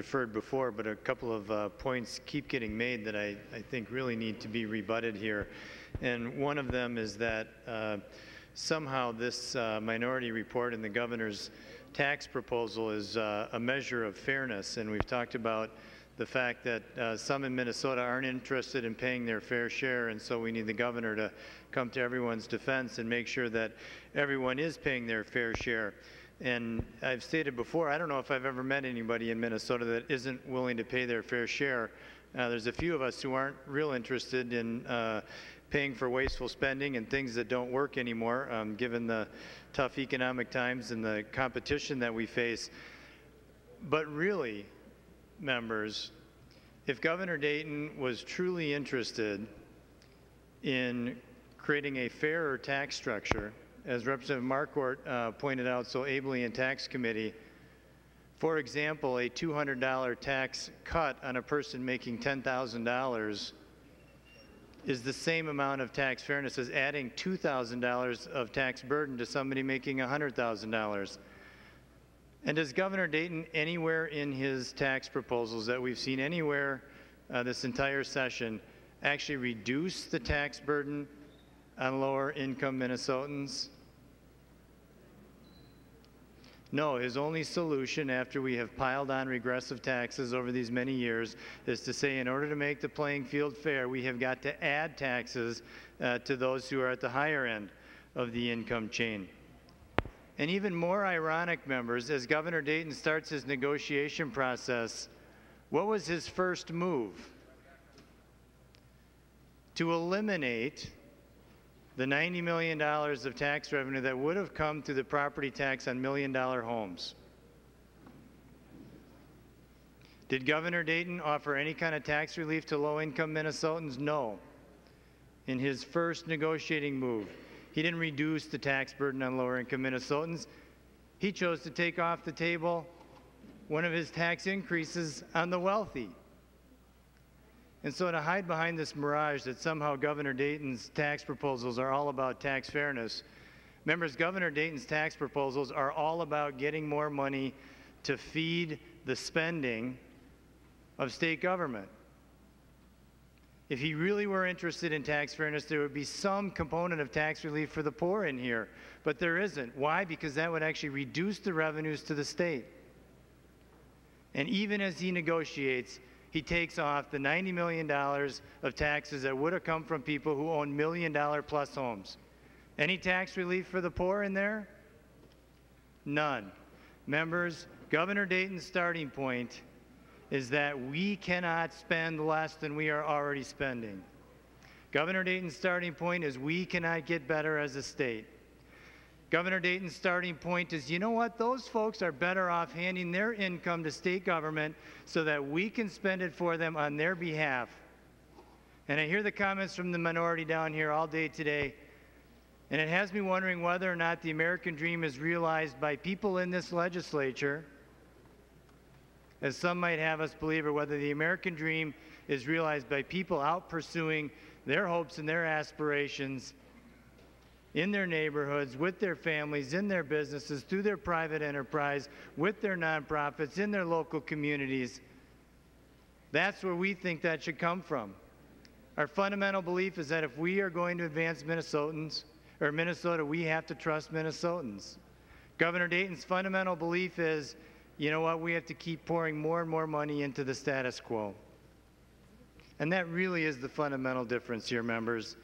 deferred before, but a couple of points keep getting made that I think really need to be rebutted here. And one of them is that somehow this minority report in the governor's tax proposal is a measure of fairness. And we've talked about the fact that some in Minnesota aren't interested in paying their fair share, and so we need the governor to come to everyone's defense and make sure that everyone is paying their fair share. And I've stated before, I don't know if I've ever met anybody in Minnesota that isn't willing to pay their fair share. There's a few of us who aren't real interested in paying for wasteful spending and things that don't work anymore, given the tough economic times and the competition that we face. But really, members, if Governor Dayton was truly interested in creating a fairer tax structure, as Representative Marquardt pointed out so ably in Tax Committee, for example, a $200 tax cut on a person making $10,000 is the same amount of tax fairness as adding $2,000 of tax burden to somebody making $100,000. And does Governor Dayton, anywhere in his tax proposals that we've seen anywhere this entire session, actually reduce the tax burden on lower income Minnesotans? No, his only solution after we have piled on regressive taxes over these many years is to say in order to make the playing field fair, we have got to add taxes to those who are at the higher end of the income chain. And even more ironic, members, as Governor Dayton starts his negotiation process, what was his first move? To eliminate the $90 million of tax revenue that would have come through the property tax on million-dollar homes. Did Governor Dayton offer any kind of tax relief to low-income Minnesotans? No. In his first negotiating move, he didn't reduce the tax burden on lower-income Minnesotans. He chose to take off the table one of his tax increases on the wealthy. And so to hide behind this mirage that somehow Governor Dayton's tax proposals are all about tax fairness, members, Governor Dayton's tax proposals are all about getting more money to feed the spending of state government. If he really were interested in tax fairness, there would be some component of tax relief for the poor in here, but there isn't. Why? Because that would actually reduce the revenues to the state. And even as he negotiates, he takes off the $90 million of taxes that would have come from people who own million-dollar-plus homes. Any tax relief for the poor in there? None. Members, Governor Dayton's starting point is that we cannot spend less than we are already spending. Governor Dayton's starting point is we cannot get better as a state. Governor Dayton's starting point is, you know what, those folks are better off handing their income to state government so that we can spend it for them on their behalf. And I hear the comments from the minority down here all day today, and it has me wondering whether or not the American dream is realized by people in this legislature, as some might have us believe, or whether the American dream is realized by people out pursuing their hopes and their aspirations in their neighborhoods, with their families, in their businesses, through their private enterprise, with their nonprofits, in their local communities. That's where we think that should come from. Our fundamental belief is that if we are going to advance Minnesotans, or Minnesota, we have to trust Minnesotans. Governor Dayton's fundamental belief is, you know what, we have to keep pouring more and more money into the status quo. And that really is the fundamental difference here, members.